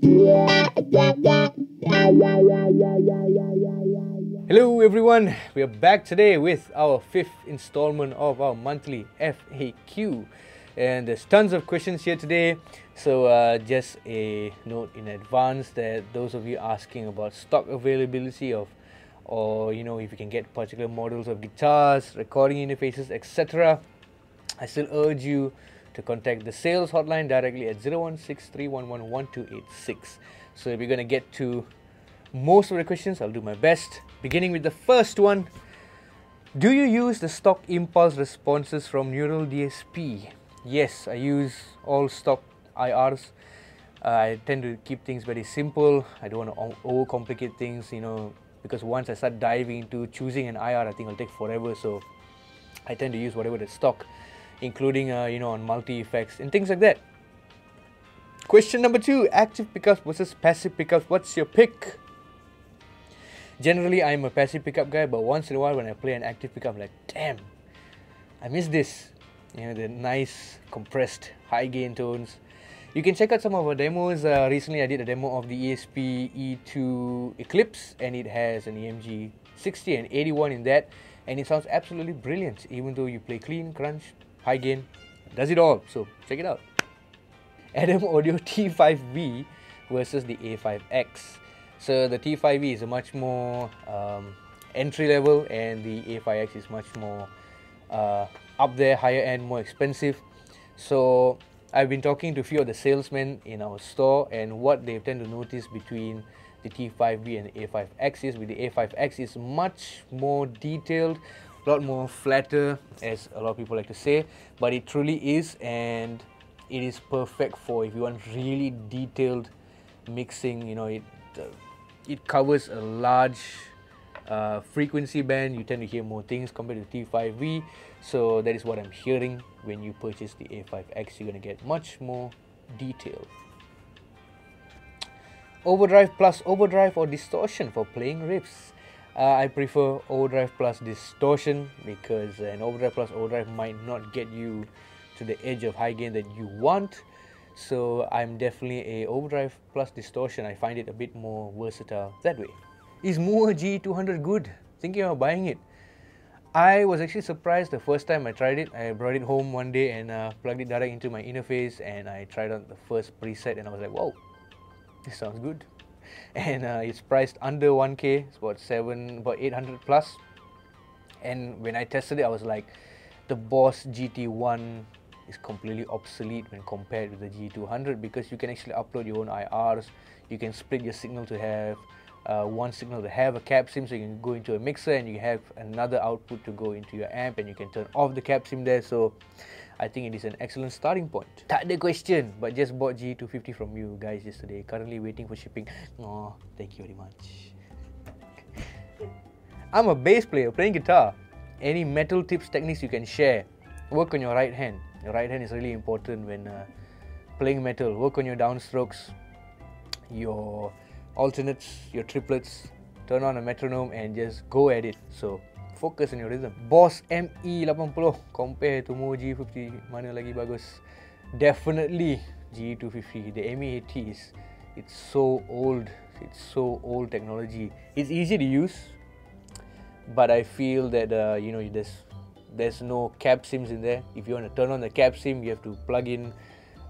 Hello everyone, we are back today with our 5th installment of our monthly FAQ, and there's tons of questions here today. So just a note in advance that those of you asking about stock availability of, or if you can get particular models of guitars, recording interfaces, etc., I still urge you to contact the sales hotline directly at 016-311-1286. So if you're going to get to most of the questions, I'll do my best. Beginning with the first one. Do you use the stock impulse responses from Neural DSP? Yes, I use all stock IRs. I tend to keep things very simple. I don't want to overcomplicate things, because once I start diving into choosing an IR, I think it'll take forever. So I tend to use whatever that's stock, including on multi-effects and things like that. Question number 2, active pickups versus passive pickups. What's your pick? Generally, I'm a passive pickup guy, but once in a while when I play an active pickup, I'm like, damn, I miss this. The nice, compressed, high gain tones. You can check out some of our demos. Recently, I did a demo of the ESP E2 Eclipse, and it has an EMG 60 and 81 in that, and it sounds absolutely brilliant, even though you play clean, crunch, high gain, does it all. So check it out. Adam Audio T5V versus the A5X. So the T5V is a much more entry level, and the A5X is much more up there, higher end, more expensive. So I've been talking to a few of the salesmen in our store, and what they tend to notice between the T5V and the A5X is, with the A5X is much more detailed, a lot more flatter, as a lot of people like to say, but it truly is, and it is perfect for if you want really detailed mixing. It covers a large frequency band. You tend to hear more things compared to T5V. So that is what I'm hearing. When you purchase the A5X, you're going to get much more detail. Overdrive plus overdrive or distortion for playing riffs. I prefer overdrive plus distortion, because an overdrive plus overdrive might not get you to the edge of high gain that you want. So I'm definitely a overdrive plus distortion. I find it a bit more versatile that way. Is Mooer GE200 good? Thinking of buying it. I was actually surprised the first time I tried it. I brought it home one day and plugged it direct into my interface, and I tried out the first preset, and I was like, wow, this sounds good. And it's priced under 1K, it's about 800 plus. And when I tested it, I was like, the Boss GT1 is completely obsolete when compared with the GE200, because you can actually upload your own IRs. You can split your signal to have one signal to have a cap sim, so you can go into a mixer and you have another output to go into your amp, and you can turn off the cap sim there. So I think it is an excellent starting point. Tak ada question, but just bought GE250 from you guys yesterday. Currently waiting for shipping. Oh, thank you very much. I'm a bass player playing guitar. Any metal tips, techniques you can share? Work on your right hand. Your right hand is really important when playing metal. Work on your downstrokes, your alternates, your triplets. Turn on a metronome and just go at it. So focus on your rhythm. Boss ME80 compare to Mooer GE150, mana lagi bagus? Definitely GE250. The ME80 it's so old. It's so old technology. It's easy to use, but I feel that there's no cap sims in there. If you want to turn on the cap sim, you have to plug in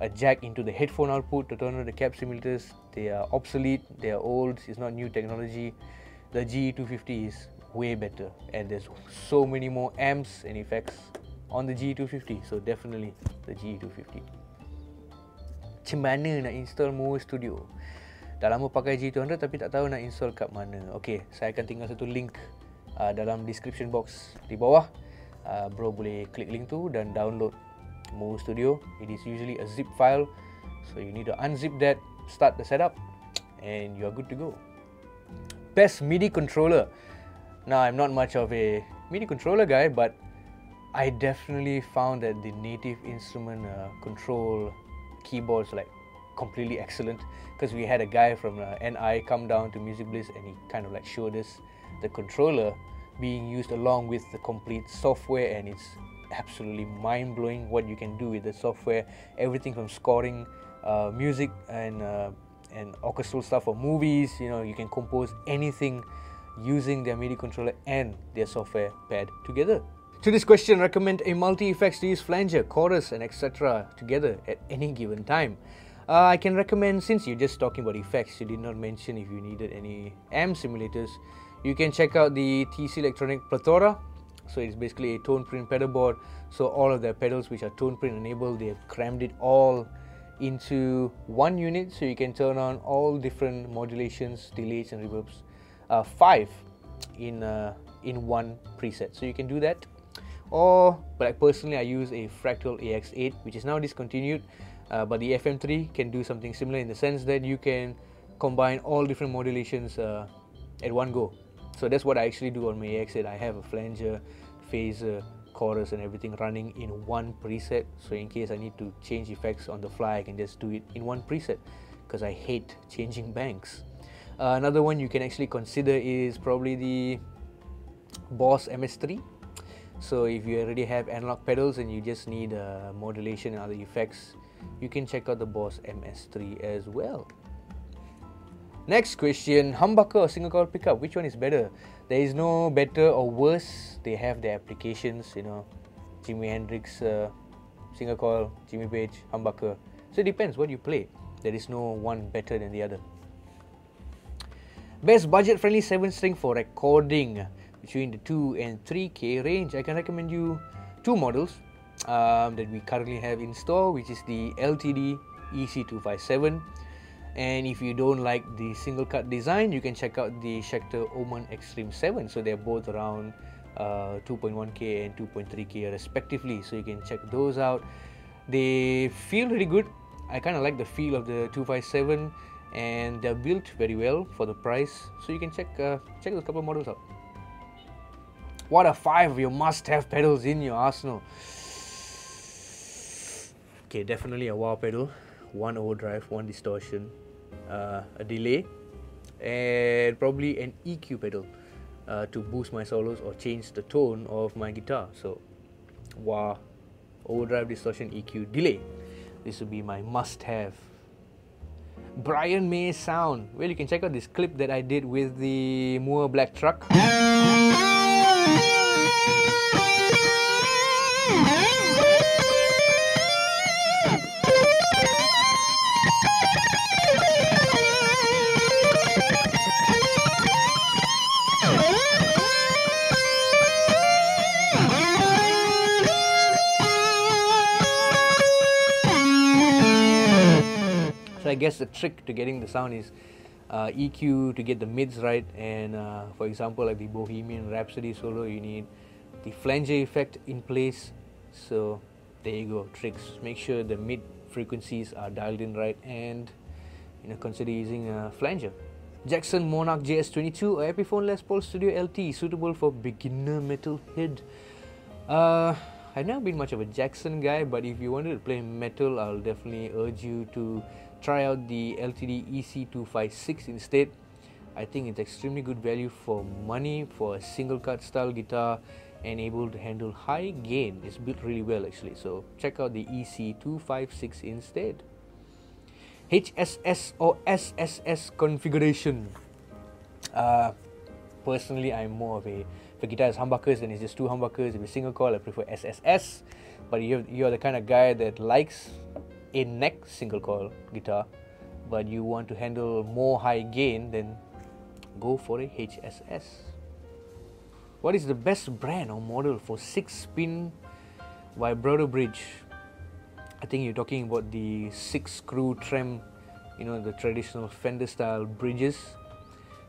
a jack into the headphone output to turn on the cap simulators. They are obsolete, they are old, it's not new technology. The GE250 is way better, and there's so many more amps and effects on the GE250, so definitely the GE250. Macam mana nak install Mooer Studio? Dah lama pakai GE200 tapi tak tahu nak install kat mana. Okay, saya akan tinggal satu link dalam description box di bawah. Bro boleh klik link tu dan download Mooer Studio. It is usually a zip file, so you need to unzip that, start the setup, and you are good to go. Best MIDI controller. Now, I'm not much of a MIDI controller guy, but I definitely found that the native instrument control keyboards like completely excellent, because we had a guy from NI come down to Music Bliss, and he kind of like showed us the controller being used along with the complete software, and it's absolutely mind-blowing what you can do with the software. Everything from scoring music and and orchestral stuff for movies. You know, you can compose anything using their MIDI controller and their software paired together. To this question, recommend a multi-effects to use flanger, chorus and etc. together at any given time. I can recommend, since you're just talking about effects, you did not mention if you needed any amp simulators, you can check out the TC Electronic Plethora. So it's basically a tone print pedal board. So all of their pedals which are tone print enabled, they have crammed it all into one unit, so you can turn on all different modulations, delays and reverbs, 5 in one preset. So you can do that. Or, but personally I use a Fractal AX8 which is now discontinued, but the FM3 can do something similar in the sense that you can combine all different modulations at one go. So that's what I actually do on my AX8. I have a flanger, phaser, chorus and everything running in one preset, so in case I need to change effects on the fly, I can just do it in one preset, because I hate changing banks. Another one you can actually consider is probably the Boss MS3. So if you already have analog pedals and you just need modulation and other effects, you can check out the Boss MS3 as well. Next question, humbucker or single coil pickup, which one is better? There is no better or worse, they have their applications, you know, Jimi Hendrix, single coil, Jimmy Page, humbucker. So it depends what you play. There is no one better than the other. Best budget friendly 7-string for recording between the 2 and 3K range. I can recommend you two models that we currently have in store, which is the LTD EC257. And if you don't like the single cut design, you can check out the Schecter Oman Extreme 7. So they're both around 2.1K and 2.3K respectively. So you can check those out. They feel really good. I kind of like the feel of the 257, and they're built very well for the price. So you can check those couple of models out. What are 5 of your must-have pedals in your arsenal? Okay, definitely a wah pedal, 1 overdrive, 1 distortion, a delay, and probably an EQ pedal to boost my solos or change the tone of my guitar. So wah, overdrive, distortion, EQ, delay. This would be my must-have. Brian May sound. Well, you can check out this clip that I did with the Mooer Black Truck. So I guess the trick to getting the sound is EQ to get the mids right, and for example like the Bohemian Rhapsody solo, you need the flanger effect in place. So there you go, tricks. Make sure the mid frequencies are dialed in right, and consider using a flanger. Jackson Monarch JS22 or Epiphone Les Paul Studio LT, suitable for beginner metalhead. I've never been much of a Jackson guy, but if you wanted to play metal, I'll definitely urge you to try out the LTD EC256 instead. I think it's extremely good value for money for a single cut style guitar and able to handle high gain. It's built really well actually, so check out the EC256 instead. HSS or SSS configuration. Personally, I'm more of a, for guitars humbuckers, then it's just 2 humbuckers. If it's single coil, I prefer SSS. But you're the kind of guy that likes a neck single coil guitar, but you want to handle more high gain, then go for a HSS. What is the best brand or model for 6-pin vibrato bridge? I think you're talking about the 6-screw Trem, the traditional Fender style bridges.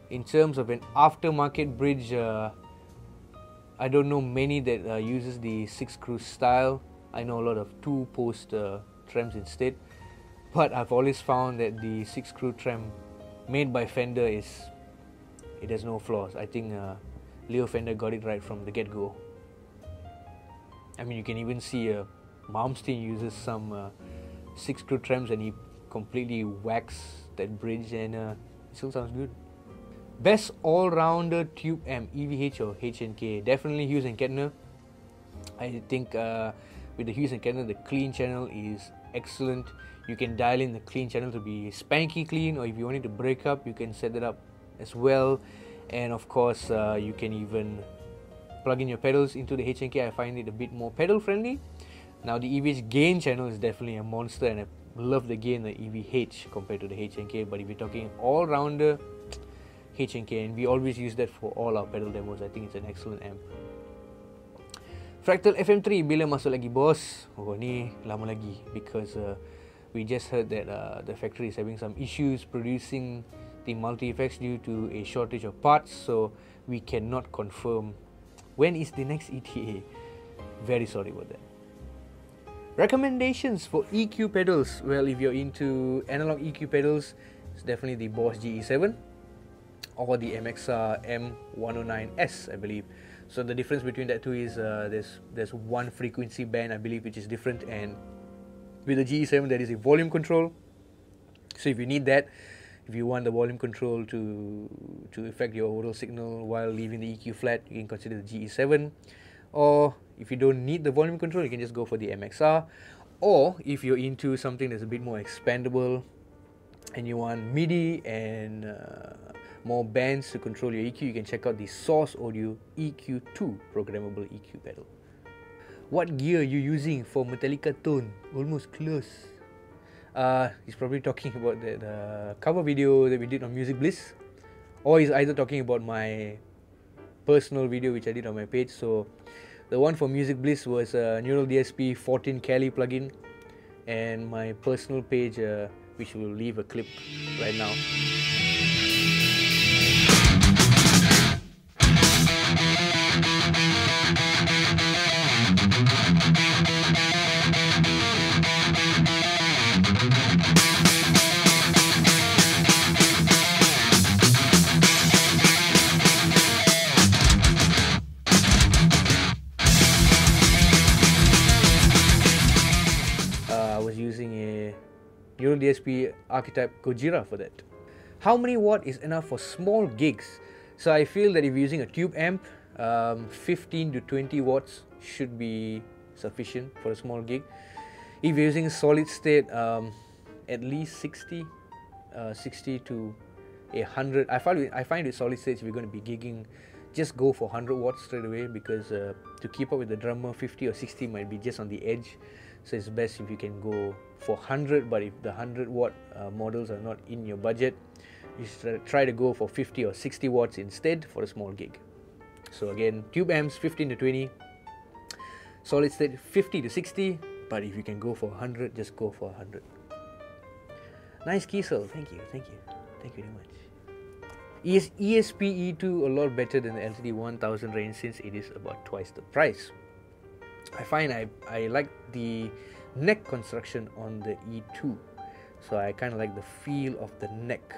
In terms of an aftermarket bridge, I don't know many that uses the 6-screw style. I know a lot of 2-post Trems instead, but I've always found that the 6-screw Trem made by Fender it has no flaws. I think Leo Fender got it right from the get-go. I mean, you can even see Malmsteen uses some 6-screw Trems and he completely whacks that bridge, and it still sounds good. Best all-rounder tube amp, EVH or H&K? Definitely Hughes and Kettner. I think with the Hughes and Kettner, the clean channel is excellent. You can dial in the clean channel to be spanky clean, or if you want it to break up, you can set it up as well. And of course, you can even plug in your pedals into the H&K. I find it a bit more pedal friendly. Now the EVH gain channel is definitely a monster, and I love the gain the EVH compared to the H&K. But if you're talking all-rounder, H&K, and we always use that for all our pedal demos. I think it's an excellent amp. Fractal FM3 bila masuk lagi bos? Oh ni lama lagi, because we just heard that the factory is having some issues producing the multi-effects due to a shortage of parts, so we cannot confirm when is the next ETA. Very sorry about that. Recommendations for EQ pedals. Well, if you're into analog EQ pedals, it's definitely the Boss GE7 or the MXR M109S, I believe. So the difference between that two is there's one frequency band, I believe, which is different, and with the GE7 there is a volume control. So if you need that, if you want the volume control to affect your overall signal while leaving the EQ flat, you can consider the GE7. Or if you don't need the volume control, you can just go for the MXR. Or if you're into something that's a bit more expandable and you want MIDI and more bands to control your EQ, you can check out the Source Audio EQ2 programmable EQ pedal. What gear are you using for Metallica tone? Almost close. He's probably talking about that cover video that we did on Music Bliss, or he's either talking about my personal video which I did on my page. So the one for Music Bliss was Neural DSP 14 Cali plugin, and my personal page, which will leave a clip right now. Neural DSP archetype Gojira for that. How many watt is enough for small gigs? So I feel that if you're using a tube amp, 15 to 20 watts should be sufficient for a small gig. If you're using a solid state, at least 60 to 100. I find with solid states, if you're going to be gigging, just go for 100 watts straight away, because to keep up with the drummer, 50 or 60 might be just on the edge. So it's best if you can go for 100, but if the 100 watt models are not in your budget, you should try to go for 50 or 60 watts instead for a small gig. So again, tube amps 15 to 20, solid state 50 to 60, but if you can go for 100, just go for 100. Nice Kiesel, thank you very much. Is ESP E2 a lot better than the LTD 1000 range, since it is about twice the price? I find I like the neck construction on the E2, so I kind of like the feel of the neck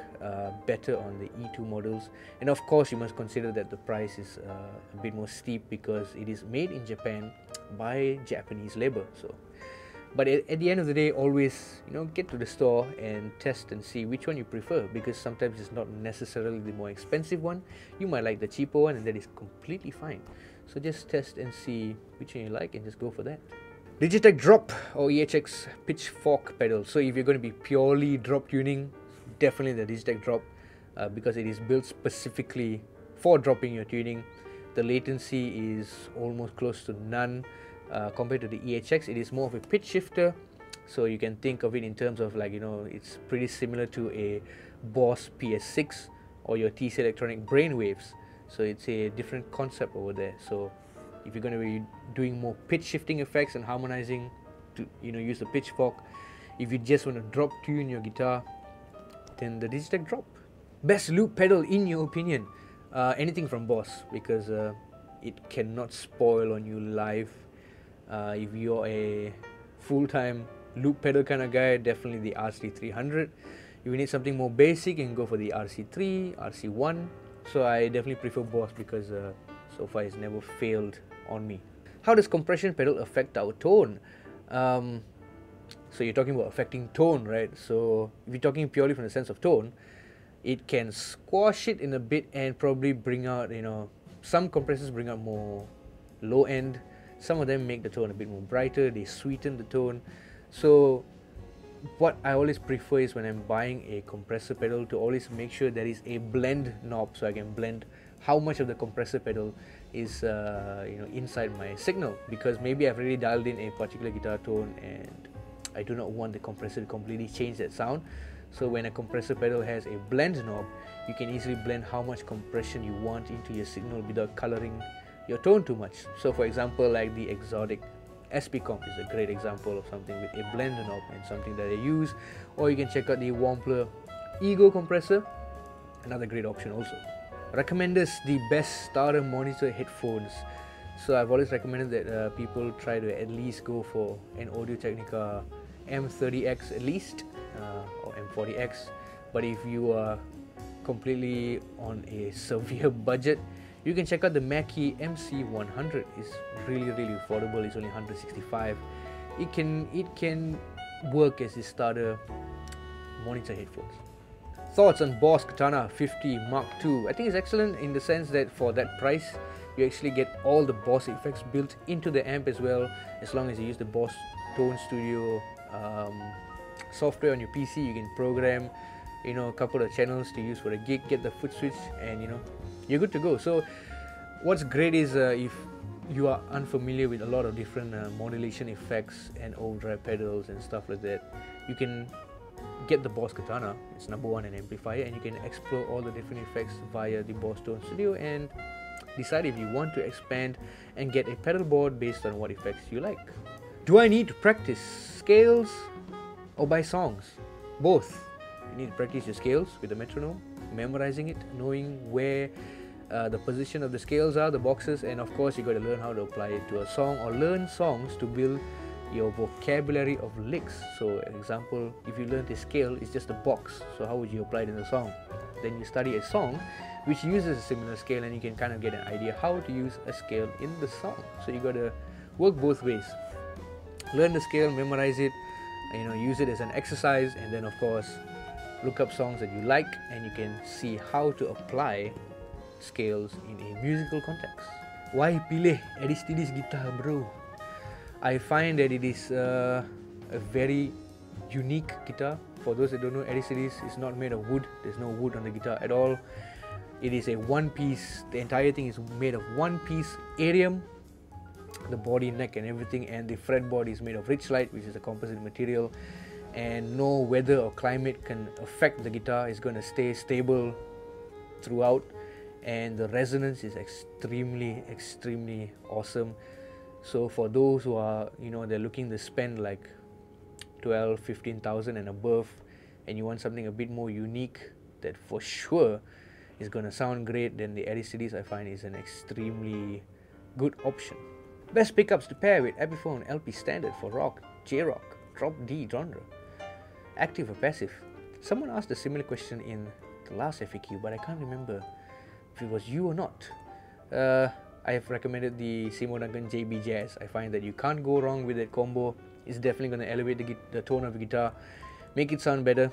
better on the E2 models. And of course, you must consider that the price is a bit more steep because it is made in Japan by Japanese labor. So, but at the end of the day, always get to the store and test and see which one you prefer, because sometimes it's not necessarily the more expensive one. You might like the cheaper one, and that is completely fine. So just test and see which one you like and just go for that. Digitech drop or EHX pitchfork pedal. So if you're going to be purely drop tuning, definitely the Digitech drop, because it is built specifically for dropping your tuning. The latency is almost close to none compared to the EHX. It is more of a pitch shifter, so you can think of it in terms of it's pretty similar to a Boss PS6 or your TC Electronic Brainwaves. So it's a different concept over there. So if you're going to be doing more pitch shifting effects and harmonizing, to use the pitchfork. If you just want to drop tune your guitar, then the Digitech drop. Best loop pedal in your opinion? Anything from Boss, because it cannot spoil on you live. If you're a full-time loop pedal kind of guy, definitely the RC300. If you need something more basic, you can go for the RC3, RC1. So I definitely prefer Boss because so far it's never failed on me. How does compression pedal affect our tone? So you're talking about affecting tone, right? So if you're talking purely from the sense of tone, it can squash it in a bit and probably bring out, some compressors bring out more low end. Some of them make the tone a bit more brighter, they sweeten the tone. So what I always prefer is when I'm buying a compressor pedal to always make sure there is a blend knob, so I can blend how much of the compressor pedal is inside my signal, because maybe I've already dialed in a particular guitar tone and I do not want the compressor to completely change that sound. So when a compressor pedal has a blend knob, you can easily blend how much compression you want into your signal without coloring your tone too much. So for example, like the exotic SP comp is a great example of something with a blend knob and something that I use. Or you can check out the Wampler Ego compressor, another great option also. Recommenders, the best starter monitor headphones. So I've always recommended that people try to at least go for an Audio-Technica M30X at least, or M40X. But if you are completely on a severe budget, you can check out the Mackie MC100. It's really affordable. It's only 165. It can work as a starter monitor headphones. Thoughts on Boss Katana 50 Mark II? I think it's excellent in the sense that for that price, you actually get all the Boss effects built into the amp as well, as long as you use the Boss Tone Studio software on your PC. You can program, a couple of channels to use for a gig, get the foot switch, and you're good to go. So what's great is if you are unfamiliar with a lot of different modulation effects and overdrive pedals and stuff like that, you can get the Boss Katana. It's #1 an amplifier, and you can explore all the different effects via the Boss Tone Studio and decide if you want to expand and get a pedal board based on what effects you like. Do I need to practice scales or by songs? Both. You need to practice your scales with the metronome, memorizing it, knowing where the position of the scales are, the boxes, and of course you got to learn how to apply it to a song, or learn songs to build your vocabulary of licks. So an example, if you learn a scale, it's just a box, so how would you apply it in a song? Then you study a song which uses a similar scale, and you can kind of get an idea how to use a scale in the song. So you got to work both ways. Learn the scale, memorize it, use it as an exercise, and then of course look up songs that you like, and you can see how to apply scales in a musical context. Why pilih ARISTIDES guitar, bro? I find that it is a very unique guitar. For those that don't know, ARISTIDES is not made of wood. There's no wood on the guitar at all. It is a one-piece. The entire thing is made of one-piece Arium. The body, neck, and everything, and the fretboard is made of Richlite, which is a composite material, and no weather or climate can affect the guitar. It's going to stay stable throughout, and the resonance is extremely awesome. So for those who are they're looking to spend like 12,000-15,000 and above, and you want something a bit more unique that for sure is going to sound great, then the ARISTIDES I find is an extremely good option. Best pickups to pair with Epiphone LP standard for rock, J-rock, drop D genre. Active or passive? Someone asked a similar question in the last f.a.q, but I can't remember if it was you or not. I have recommended the Seymour Duncan JB Jazz. I find that you can't go wrong with that combo. It's definitely going to elevate the tone of the guitar, make it sound better,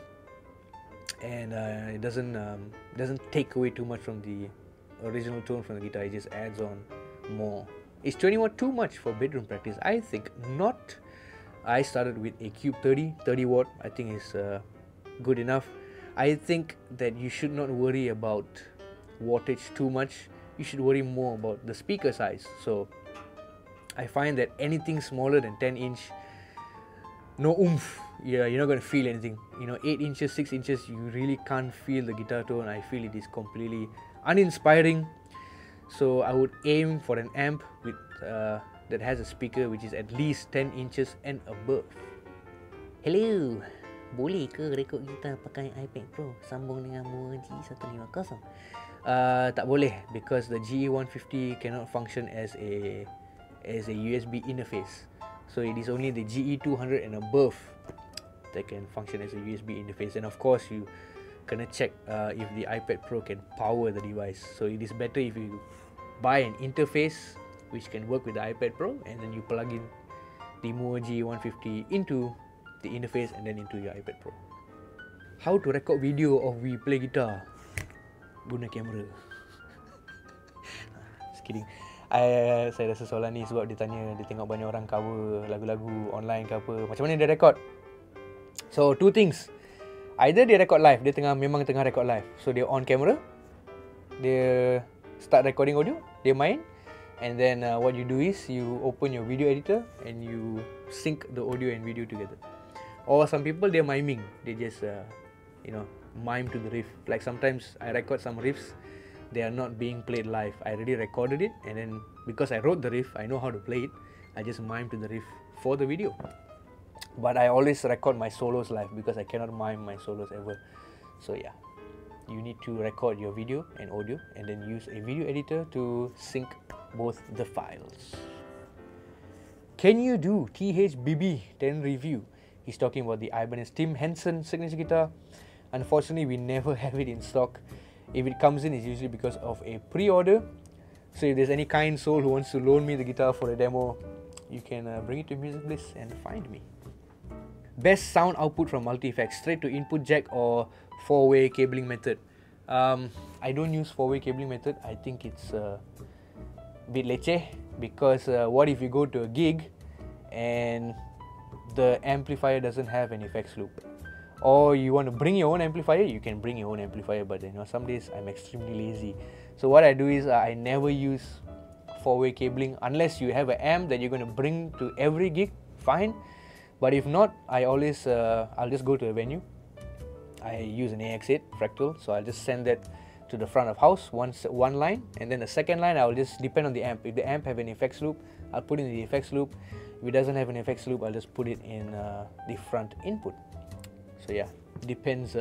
and it doesn't take away too much from the original tone from the guitar. It just adds on more. Is 20 watt too much for bedroom practice? I think not. I started with a Cube 30 watt. I think is good enough. I think that you should not worry about wattage too much. You should worry more about the speaker size. So I find that anything smaller than 10 inch, no oomph. Yeah, you're not going to feel anything. 8 inches, 6 inches, you really can't feel the guitar tone. I feel it is completely uninspiring. So I would aim for an amp with that has a speaker which is at least 10 inches and above. Hello, boleh ke rekod gitar pakai iPad Pro sambung dengan Mooer GE150? Tak boleh, because the GE150 cannot function as a USB interface. So it is only the GE200 and above that can function as a USB interface. And of course you gonna check if the iPad Pro can power the device. So it is better if you buy an interface which can work with the iPad Pro, and then you plug in the Mooer GE150 into the interface and then into your iPad Pro. How to record video of we play guitar? Guna kamera. Just kidding. Saya rasa soalan ni sebab dia tengok banyak orang cover lagu-lagu online ke apa. Macam mana dia record? So two things, either they record live, dia memang tengah record live, so dia on camera, dia start recording audio, dia main, and then what you do is you open your video editor and you sync the audio and video together. Or some people, they're miming, they just mime to the riff. Like sometimes I record some riffs, they are not being played live. I already recorded it, and then because I wrote the riff, I know how to play it, I just mime to the riff for the video. But I always record my solos live because I cannot mime my solos ever. So yeah, you need to record your video and audio and then use a video editor to sync both the files. Can you do THBB10 review? He's talking about the Ibanez Tim Henson signature guitar. Unfortunately, we never have it in stock. If it comes in, it's usually because of a pre-order. So if there's any kind soul who wants to loan me the guitar for a demo, you can bring it to Music Bliss and find me. Best sound output from multi-effects, straight to input jack or 4-way cabling method. I don't use 4-way cabling method. I think it's a bit leceh, because what if you go to a gig and the amplifier doesn't have an effects loop? Or you want to bring your own amplifier, you can bring your own amplifier, but some days I'm extremely lazy. So what I do is I never use 4-way cabling unless you have an amp that you're going to bring to every gig, fine. But if not, I always I'll just go to a venue. I use an AX8 fractal, so I'll just send that to the front of house, one line, and then the second line I'll just depend on the amp. If the amp have an effects loop, I'll put in the effects loop. If it doesn't have an effects loop, I'll just put it in the front input. So yeah, depends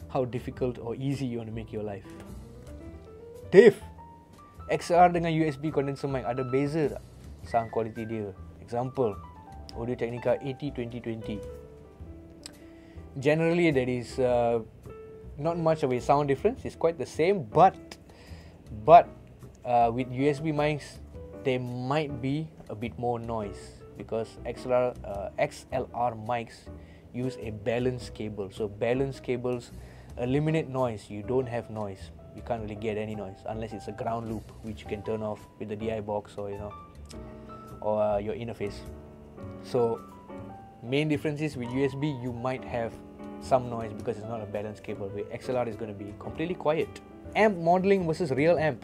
how difficult or easy you want to make your life. Dave, XLR dengan USB condenser mic ada beza tak sound quality dia? Example, Audio Technica 80-2020. Generally, there is not much of a sound difference. It's quite the same, but with USB mics, there might be a bit more noise because XLR mics use a balance cable. So balance cables eliminate noise. You don't have noise. You can't really get any noise unless it's a ground loop, which you can turn off with the DI box or your interface. So main difference is with USB you might have some noise because it's not a balanced cable. With XLR is going to be completely quiet. Amp modeling versus real amp.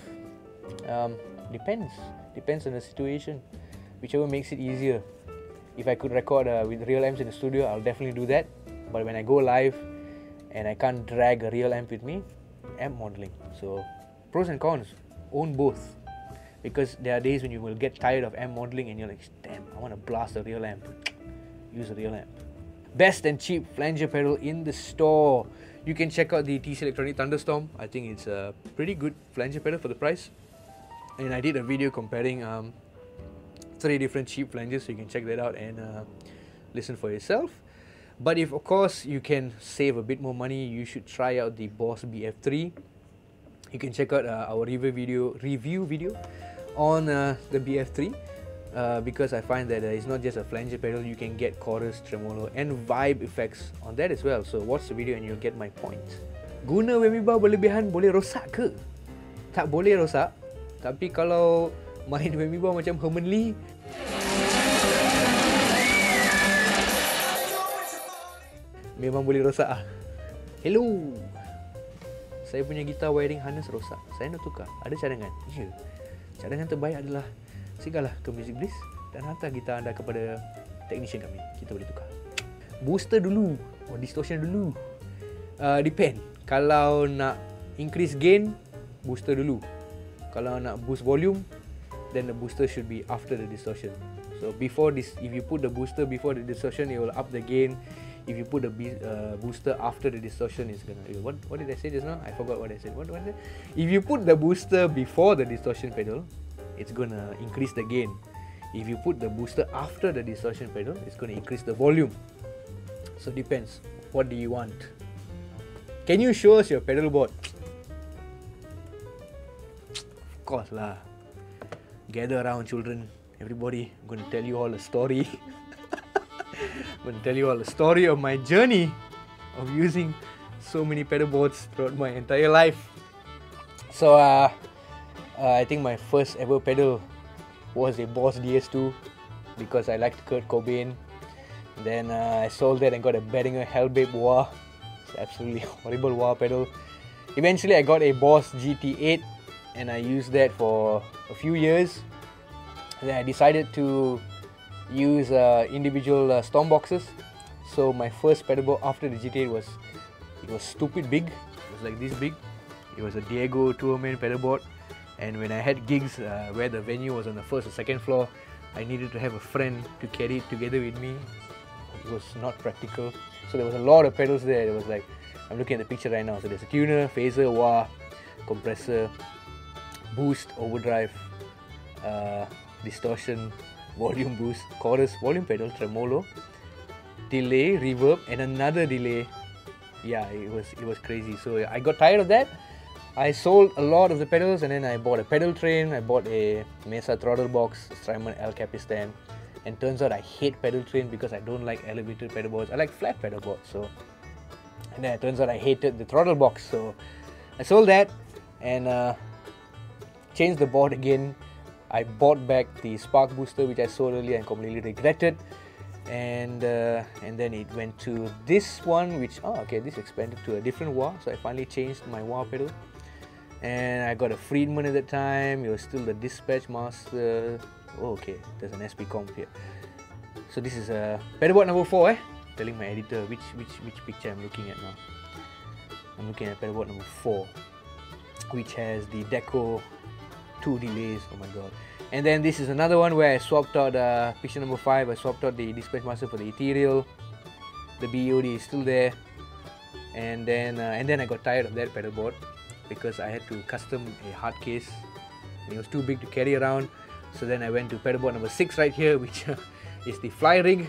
Depends on the situation. Whichever makes it easier. If I could record with real amps in the studio, I'll definitely do that. But when I go live and I can't drag a real amp with me, amp modeling. So pros and cons, own both. Because there are days when you will get tired of amp modeling and you're like, damn, I want to blast a real amp. Use a real amp. Best and cheap flanger pedal in the store. You can check out the TC Electronic Thunderstorm. I think it's a pretty good flanger pedal for the price. And I did a video comparing 3 different cheap flangers, so you can check that out and listen for yourself. But if of course you can save a bit more money, you should try out the Boss BF3. You can check out our review video on the BF3 because I find that it's not just a flanger pedal. You can get chorus, tremolo and vibe effects on that as well. So watch the video and you'll get my point. Guna whammy bar berlebihan boleh rosak ke? Tak boleh rosak. Tapi kalau main whammy bar macam Herman Lee, memang boleh rosak ah. Hello, saya punya gitar wiring harness rosak. Saya nak tukar. Ada cadangan? Ya. Cadangan terbaik adalah singgahlah ke Music Bliss dan hantar gitar anda kepada technician kami. Kita boleh tukar. Booster dulu, or distortion dulu. Depend. Kalau nak increase gain, booster dulu. Kalau nak boost volume, then the booster should be after the distortion. So before this, if you put the booster before the distortion, it will up the gain. If you put the booster after the distortion, it's gonna. What did I say just now? I forgot what I said. What was it? If you put the booster before the distortion pedal, it's gonna increase the gain. If you put the booster after the distortion pedal, it's gonna increase the volume. So depends. What do you want? Can you show us your pedal board? Of course lah. Gather around, children. Everybody, I'm gonna tell you all a story. I'm going to tell you all the story of my journey of using so many pedal boards throughout my entire life. So I think my first ever pedal was a Boss DS2 because I liked Kurt Cobain. Then I sold that and got a Behringer Hellbabe wah. It's absolutely horrible wah pedal. Eventually I got a Boss GT8 and I used that for a few years. And then I decided to use individual storm boxes. So my first pedal board after the GT8 was stupid big. It was like this big. It was a Diego tour-man pedal board. And when I had gigs where the venue was on the first or second floor, I needed to have a friend to carry it together with me. It was not practical. So there was a lot of pedals there. It was like, I'm looking at the picture right now. So there's a tuner, phaser, wah, compressor, boost, overdrive, distortion, volume boost, chorus, volume pedal, tremolo, delay, reverb, and another delay. Yeah, it was crazy. So I got tired of that. I sold a lot of the pedals and then I bought a pedal train. I bought a Mesa throttle box, Strymon El Capistan. And turns out I hate pedal train because I don't like elevated pedal boards. I like flat pedal boards. So, and then it turns out I hated the throttle box. So I sold that and changed the board again. I bought back the spark booster which I sold earlier and completely regretted. And then it went to this one, which this expanded to a different wah. So I finally changed my wah pedal, and I got a Friedman at the time. It was still the Dispatch Master. Oh, okay, there's an SP comp here. So this is a pedal board number 4. Telling my editor which picture I'm looking at now. I'm looking at pedal board number 4, which has the Deco 2 delays. Oh my god. And then this is another one where I swapped out picture number 5. I swapped out the Dispatch Master for the Ethereal. The BOD is still there. And then I got tired of that pedal board because I had to custom a hard case. It was too big to carry around. So then I went to pedal board number 6 right here, which is the Fly Rig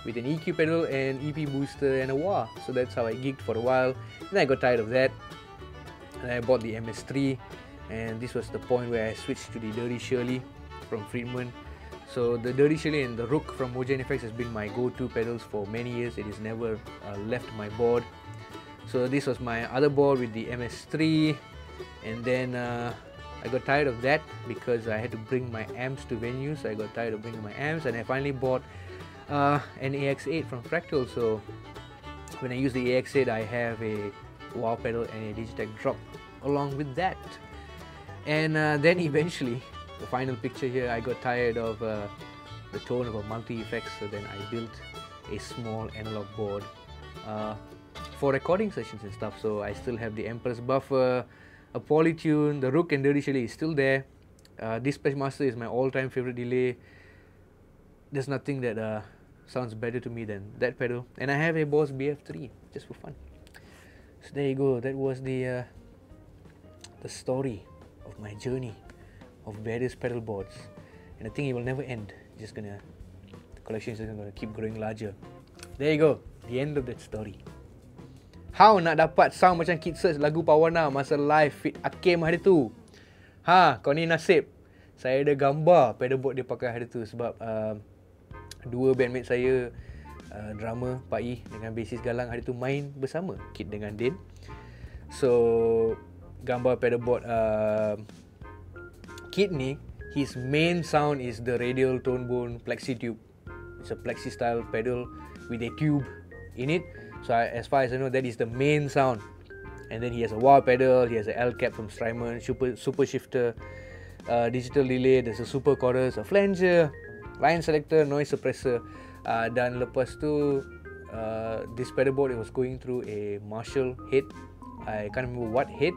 with an EQ pedal and EP booster and a wah. So that's how I gigged for a while. Then I got tired of that. And I bought the MS3. And this was the point where I switched to the Dirty Shirley from Friedman. So the Dirty Shirley and the Rook from Mooer GE150 has been my go-to pedals for many years. It has never left my board. So this was my other board with the MS3, and then I got tired of that because I had to bring my amps to venues. So I got tired of bringing my amps, and I finally bought an AX8 from Fractal. So when I use the AX8, I have a wah pedal and a Digitech drop along with that. And then eventually, the final picture here, I got tired of the tone of a multi-effects, so then I built a small analog board for recording sessions and stuff. So I still have the Empress Buffer, a Polytune, the Rook and Dirty Shirley is still there. Dispatch Master is my all-time favorite delay. There's nothing that sounds better to me than that pedal. And I have a Boss BF3 just for fun. So there you go. That was the story of my journey of various pedal boards, and I think it will never end. The collection is just gonna keep growing larger. There you go, the end of that story. How nak dapat sound macam Kid Search lagu Pawana masa live Fit Akim hari tu? Kau ni nasib. Saya ada gambar pedal board dia pakai hari tu sebab dua bandmate saya, drummer Pak I dengan bassist Galang hari tu main bersama, Kid dengan Din. So gambar pedalboard Kid ni, his main sound is the radial tone bone plexi tube. It's a plexi style pedal with a tube in it. So as far as I know, that is the main sound. And then he has a wah pedal, he has a L cap from Strymon, super shifter, digital delay, there's a super chorus, a flanger, line selector, noise suppressor. Dan lepas tu, this pedalboard, it was going through a Marshall head. I can't remember what head,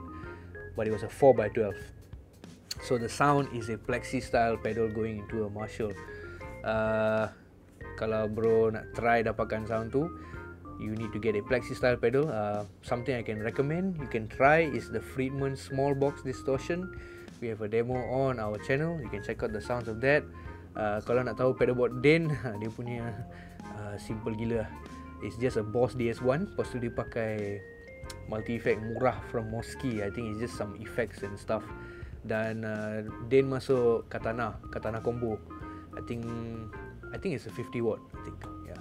but it was a 4x12. So the sound is a plexi style pedal going into a Marshall. Kalau bro nak try dapatkan sound tu, you need to get a plexi style pedal. Something I can recommend you can try is the Friedman small box distortion. We have a demo on our channel. You can check out the sounds of that. Kalau nak tahu pedalboard Din, dia punya simple gila. It's just a Boss DS1. Lepas tu dia pakai multi-effect murah from Moski. I think it's just some effects and stuff. Dan Din masuk Katana combo. I think it's a 50 watt. I think, yeah.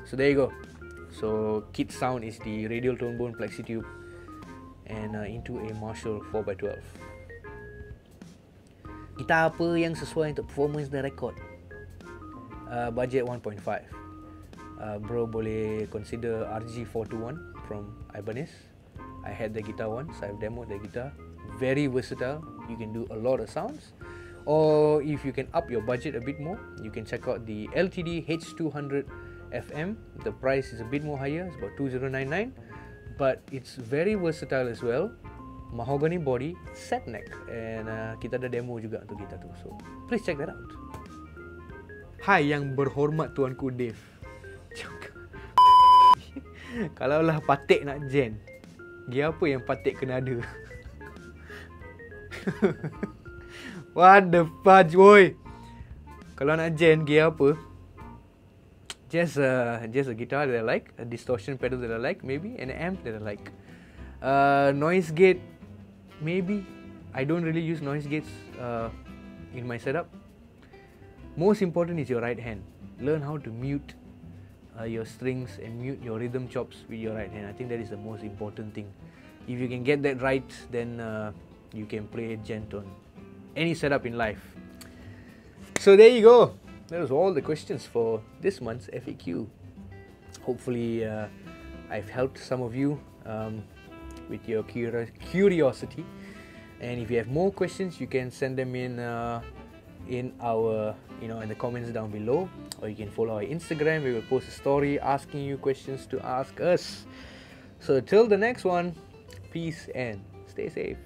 So there you go. So Kid's sound is the radial tone bone plexi tube and into a Marshall 4x12. Gitar apa yang sesuai untuk performance dan record? Budget 1.5. bro boleh consider RG421 from Ibanez. I had the guitar once, I've demoed the guitar. Very versatile, you can do a lot of sounds. Or if you can up your budget a bit more, you can check out the LTD H200 FM. The price is a bit more higher, it's about 2099, but it's very versatile as well. Mahogany body, set neck, and kita ada demo juga untuk kita tu. So please check that out. Hai yang berhormat tuanku Dave. Kalaulah patik nak gen, gear apa yang patik kena ada? What the fudge, boy? Kalau nak gen gear apa? Just a guitar that I like, a distortion pedal that I like, maybe an amp that I like. Noise gate, maybe. I don't really use noise gates in my setup. Most important is your right hand. Learn how to mute your strings and mute your rhythm chops with your right hand. I think that is the most important thing. If you can get that right, then you can play djent on any setup in life. So there you go. That was all the questions for this month's FAQ. Hopefully I've helped some of you with your curiosity. And if you have more questions, you can send them in our, in the comments down below, or you can follow our Instagram. We will post a story asking you questions to ask us. So till the next one, peace and stay safe.